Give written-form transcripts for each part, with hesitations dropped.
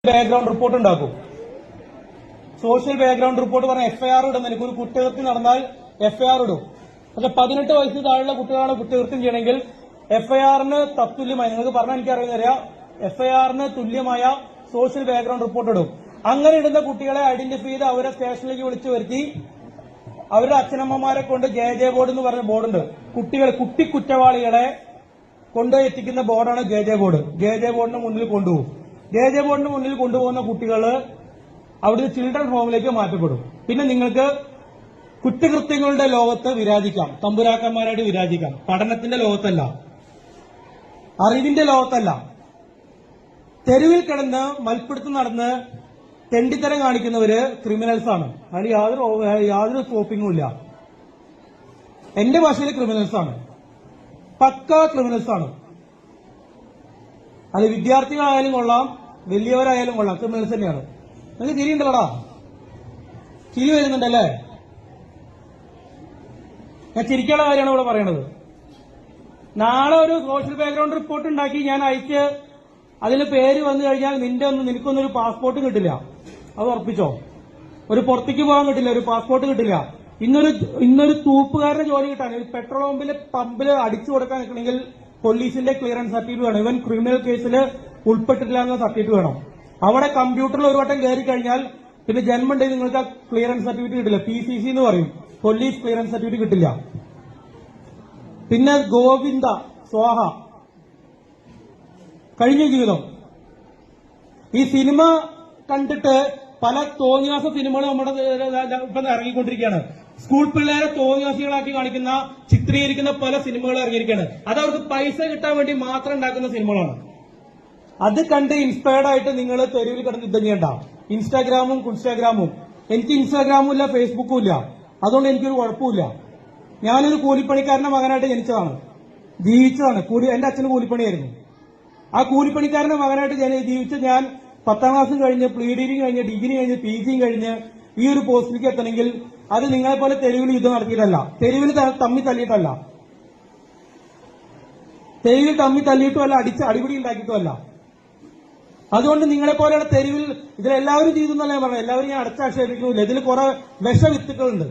Background report ഉണ്ടാക്കും. Social background report പറഞ്ഞ FIR ഇടും. എനിക്കൊരു കുറ്റകൃത്യം നടന്നാൽ എഫ്ഐആർ ഇടും. പക്ഷെ 18 വയസ്സിന് താഴെയുള്ള കുട്ടികളാണ് കുറ്റകൃത്യം ചെയ്യണമെങ്കിൽ എഫ്ഐആറിന് തത്തുല്യമായി, നിങ്ങൾക്ക് പറഞ്ഞാൽ എനിക്കറിയുന്നറിയാം, എഫ്ഐആറിന് തുല്യമായ സോഷ്യൽ ബാക്ക്ഗ്രൗണ്ട് റിപ്പോർട്ട് ഇടും. അങ്ങനെ ഇടുന്ന കുട്ടികളെ ഐഡന്റിഫൈ ചെയ്ത് അവരെ സ്റ്റേഷനിലേക്ക് വിളിച്ചു വരുത്തി അവരുടെ അച്ഛനമ്മമാരെ കൊണ്ട് ജെ ബോർഡ് എന്ന് പറഞ്ഞ ബോർഡുണ്ട്. കുട്ടി കുറ്റവാളികളെ കൊണ്ടുപോയി എത്തിക്കുന്ന ബോർഡാണ് ജെ ബോർഡ്. ജെ ബോർഡിന് മുന്നിൽ കൊണ്ടുപോകും. ജെ ബോർഡിന് മുന്നിൽ കൊണ്ടുപോകുന്ന കുട്ടികൾ അവിടുന്ന് ചിൽഡ്രൻ ഹോമിലേക്ക് മാറ്റപ്പെടും. പിന്നെ നിങ്ങൾക്ക് കുറ്റകൃത്യങ്ങളുടെ ലോകത്ത് വിരാജിക്കാം, തമ്പുരാക്കന്മാരായിട്ട് വിരാജിക്കാം. പഠനത്തിന്റെ ലോകത്തല്ല, അറിവിന്റെ ലോകത്തല്ല. തെരുവിൽ കിടന്ന് മൽപ്പിടുത്തം നടന്ന് തെണ്ടിത്തരം കാണിക്കുന്നവര് ക്രിമിനൽസാണ്. അതിൽ യാതൊരു സ്കോപ്പിംഗും ഇല്ല. എന്റെ ഭാഷയിൽ ക്രിമിനൽസാണ്, പക്ക ക്രിമിനൽസാണ്. അത് വിദ്യാർത്ഥികളായാലും കൊള്ളാം, വലിയവരായാലും കൊള്ളാം, ക്രിമിനൽസ് തന്നെയാണ്. നിങ്ങൾക്ക് ചിരിയുണ്ടല്ലോടാ, ചിരി വരുന്നുണ്ടല്ലേ? ഞാൻ ചിരിക്കാനുള്ള കാര്യമാണ് ഇവിടെ പറയണത്. നാളെ ഒരു സോഷ്യൽ ബാക്ക്ഗ്രൗണ്ട് റിപ്പോർട്ട് ഉണ്ടാക്കി ഞാൻ അയച്ച് അതിന് പേര് വന്നു കഴിഞ്ഞാൽ നിനക്കൊന്നും ഒരു പാസ്പോർട്ട് കിട്ടില്ല. അത് ഉറപ്പിച്ചോ. ഒരു പുറത്തേക്ക് പോകാൻ കിട്ടില്ല, ഒരു പാസ്പോർട്ട് കിട്ടില്ല. ഇന്നൊരു തൂപ്പുകാരുടെ ജോലി കിട്ടാൻ, പെട്രോൾ പമ്പിൽ അടിച്ചു കൊടുക്കാൻ നിൽക്കണമെങ്കിൽ പോലീസിന്റെ ക്ലിയറൻസ് സർട്ടിഫിക്കറ്റ് വേണം. ഇവൻ ക്രിമിനൽ കേസിൽ ഉൾപ്പെട്ടിട്ടില്ല എന്ന സർട്ടിഫിക്കറ്റ് വേണം. അവിടെ കമ്പ്യൂട്ടറിൽ ഒരു വട്ടം കയറി കഴിഞ്ഞാൽ പിന്നെ ജന്മമുണ്ടെങ്കിൽ നിങ്ങൾക്ക് ആ ക്ലിയറൻസ് സർട്ടിഫിക്കറ്റ് കിട്ടില്ല. PCC എന്ന് പറയും, പോലീസ് ക്ലിയറൻസ് സർട്ടിഫിക്കറ്റ് കിട്ടില്ല. പിന്നെ ഗോവിന്ദ സ്വാഹ കഴിഞ്ഞ ജീവിതം. ഈ സിനിമ കണ്ടിട്ട് പല തോന്നിയാസ സിനിമകൾ നമ്മുടെ ഇപ്പം ഇറങ്ങിക്കൊണ്ടിരിക്കുകയാണ്. സ്കൂൾ പിള്ളേരെ തോന്നിയാസികളാക്കി കാണിക്കുന്ന, ചിത്രീകരിക്കുന്ന പല സിനിമകൾ ഇറങ്ങിയിരിക്കുകയാണ്. അത് അവർക്ക് പൈസ കിട്ടാൻ വേണ്ടി മാത്രം ഉണ്ടാക്കുന്ന സിനിമകളാണ്. അത് കണ്ട് ഇൻസ്പയർഡ് ആയിട്ട് നിങ്ങൾ തെരുവിൽ കിടന്ന് യുദ്ധം ചെയ്യണ്ട. ഇൻസ്റ്റാഗ്രാമും എനിക്ക് ഇൻസ്റ്റാഗ്രാമും ഇല്ല, ഫേസ്ബുക്കും ഇല്ല. അതുകൊണ്ട് എനിക്കൊരു കുഴപ്പമില്ല. ഞാനൊരു കൂലിപ്പണിക്കാരന്റെ മകനായിട്ട് ജനിച്ചതാണ്, ജീവിച്ചതാണ്. എന്റെ അച്ഛന് കൂലിപ്പണിയായിരുന്നു. ആ കൂലിപ്പണിക്കാരന്റെ മകനായിട്ട് ജീവിച്ച് ഞാൻ 10ാം ക്ലാസ് കഴിഞ്ഞ്, പ്രീ കഴിഞ്ഞ്, ഡിഗ്രി കഴിഞ്ഞ്, PG കഴിഞ്ഞ് ഈ ഒരു പോസ്റ്റിലേക്ക് എത്തണമെങ്കിൽ അത് നിങ്ങളെപ്പോലെ തെരുവിൽ യുദ്ധം നടത്തിയിട്ടല്ല, തെരുവിൽ തമ്മി തല്ലിയിട്ടല്ല, തെരുവിൽ തമ്മി തല്ലിയിട്ടുമല്ല, അടിപിടി ഉണ്ടാക്കിയിട്ടുമല്ല. അതുകൊണ്ട് നിങ്ങളെപ്പോലെയുള്ള തെരുവിൽ ഇതിലെല്ലാവരും ചെയ്തു എന്നല്ല ഞാൻ പറഞ്ഞത്. എല്ലാവരും ഞാൻ അടച്ചാക്ഷേപിക്കുന്നില്ല. ഇതിൽ കുറെ വിഷവിത്തുക്കളുണ്ട്,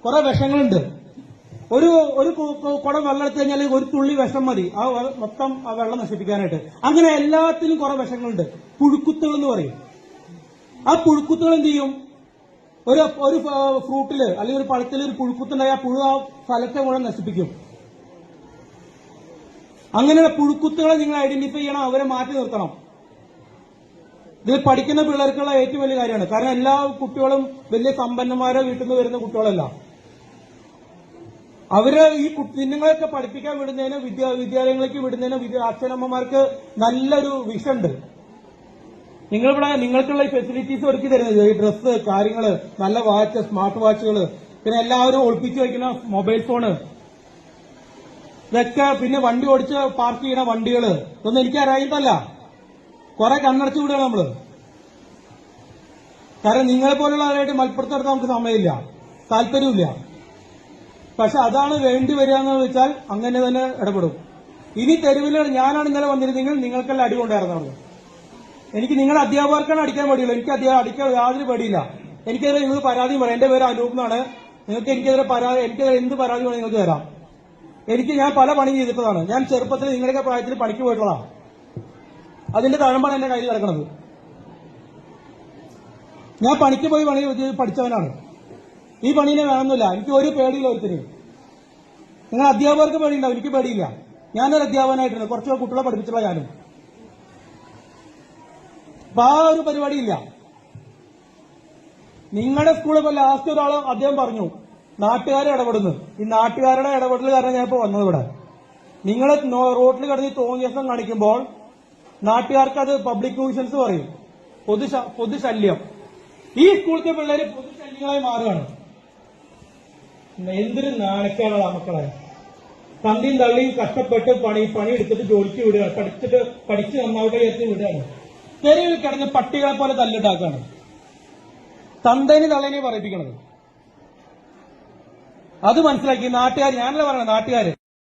കുറെ വിഷങ്ങളുണ്ട്. ഒരു കുടം വെള്ളം എടുത്തു കഴിഞ്ഞാൽ ഒരു തുള്ളി വിഷം മതി ആ മൊത്തം ആ വെള്ളം നശിപ്പിക്കാനായിട്ട്. അങ്ങനെ എല്ലാത്തിലും കുറെ വിഷങ്ങളുണ്ട്. പുഴുക്കുത്തുകൾ എന്ന് പറയും. ആ പുഴുക്കുത്തുകൾ എന്ത് ചെയ്യും? ഒരു ഫ്രൂട്ടില് അല്ലെങ്കിൽ ഒരു പഴത്തിൽ ഒരു പുഴുക്കുത്തുണ്ടായി ആ പുഴു ആ ഫലത്തെ മുഴുവൻ നശിപ്പിക്കും. അങ്ങനെയുള്ള പുഴുക്കുത്തുകളെ നിങ്ങൾ ഐഡന്റിഫൈ ചെയ്യണം, അവരെ മാറ്റി നിർത്തണം. ഇത് പഠിക്കുന്ന പിള്ളേർക്കുള്ള ഏറ്റവും വലിയ കാര്യമാണ്. കാരണം എല്ലാ കുട്ടികളും വലിയ സമ്പന്നന്മാരെ വീട്ടിൽ നിന്ന് വരുന്ന കുട്ടികളല്ല. അവര് ഈ കുഞ്ഞുങ്ങളെയൊക്കെ പഠിപ്പിക്കാൻ വിടുന്നതിന്, വിദ്യാലയങ്ങളിലേക്ക് വിടുന്നതിന് അച്ഛനമ്മമാർക്ക് നല്ലൊരു വിഷുണ്ട്. നിങ്ങൾക്കുള്ള ഈ ഫെസിലിറ്റീസ് ഒരുക്കി തരുന്നത്, ഈ ഡ്രസ്സ്, കാര്യങ്ങള്, നല്ല വാച്ച്, സ്മാർട്ട് വാച്ചുകള്, പിന്നെ എല്ലാവരും ഒളിപ്പിച്ചു വയ്ക്കുന്ന മൊബൈൽ ഫോണ്, ഇതൊക്കെ, പിന്നെ വണ്ടി ഓടിച്ച് പാർക്ക് ചെയ്യുന്ന വണ്ടികള്, ഇതൊന്നും എനിക്ക് അറിയാത്തല്ല. കുറെ കണ്ണടച്ചു വിടുകയാണ് നമ്മള്. കാരണം നിങ്ങളെ പോലുള്ളവരായിട്ട് മൽപ്പുറത്തെടുത്ത് നമുക്ക് സമയമില്ല, താല്പര്യമില്ല. പക്ഷെ അതാണ് വേണ്ടി വരിക എന്ന് വെച്ചാൽ അങ്ങനെ തന്നെ ഇടപെടും. ഇനി തെരുവിൽ ഞാനാണ് ഇന്നലെ വന്നിരുന്നെങ്കിൽ നിങ്ങൾക്കെല്ലാം അടി കൊണ്ടായിരുന്നു. എനിക്ക് നിങ്ങളുടെ അധ്യാപകർക്കാണ് അടിക്കാൻ പേടിയുള്ളൂ. എനിക്ക് അടിക്കാൻ യാതൊരു പേടിയില്ല. എനിക്കെതിരെ നിങ്ങൾ പരാതിയും പറയാം. എന്റെ പേര് അനൂപ് എന്നാണ്. നിങ്ങൾക്ക് എനിക്കെതിരെ എന്ത് പരാതി വേണം നിങ്ങൾക്ക് തരാം. ഞാൻ പല പണി ചെയ്തിട്ടതാണ്. ഞാൻ ചെറുപ്പത്തിൽ നിങ്ങളുടെയൊക്കെ പ്രായത്തിൽ പണിക്ക് പോയിട്ടുള്ളതാണ്. അതിന്റെ തഴമ്പാണ് എന്റെ കയ്യിൽ കിടക്കുന്നത്. ഞാൻ പണിക്ക് പോയി പണി പഠിച്ചവനാണ്. ഈ പണീനെ വേണമെന്നില്ല. എനിക്ക് ഒരു പേടിയില്ല ഒരുത്തിന്. നിങ്ങൾ അധ്യാപകർക്ക് പേടിയുണ്ടാവും, എനിക്ക് പേടിയില്ല. ഞാനൊരു അധ്യാപകനായിട്ടുണ്ട്, കുറച്ച് കുട്ടികളെ പഠിപ്പിച്ചുള്ള ഞാനും. അപ്പൊ ആ ഒരു പരിപാടിയില്ല. നിങ്ങളുടെ സ്കൂളിൽ ഇപ്പൊ ലാസ്റ്റ് ഒരാള് അദ്ദേഹം പറഞ്ഞു നാട്ടുകാരെ ഇടപെടുന്നു. ഈ നാട്ടുകാരുടെ ഇടപെടൽ കാരണം ഞാൻ ഇപ്പൊ വന്നത് ഇവിടെ. നിങ്ങൾ റോഡിൽ കിടന്ന് തോന്നിയസം കാണിക്കുമ്പോൾ നാട്ടുകാർക്ക് അത് പബ്ലിക് ന്യൂസൻസ് പറയും, പൊതുശല്യം. ഈ സ്കൂളിലെ പിള്ളേര് പൊതുശല്യങ്ങളായി മാറുകയാണ്. എന്തൊരു നാണക്കേടാണ് മക്കളെ. തന്തിയും തള്ളിയും കഷ്ടപ്പെട്ട് പണിയെടുത്തിട്ട് ജോലിക്ക് വിടുകയാണ്, പഠിച്ച് നന്നാവട്ടെ എത്തി വിടുകയാണ്. തെരുവിൽ കിടന്ന് പട്ടികളെ പോലെ തല്ലിട്ടാക്കാണ്. തന്തേനെ തള്ളേനെ പറയിപ്പിക്കണത്. അത് മനസ്സിലാക്കി നാട്ടുകാർ, ഞാനല്ല പറയണത്, നാട്ടുകാര്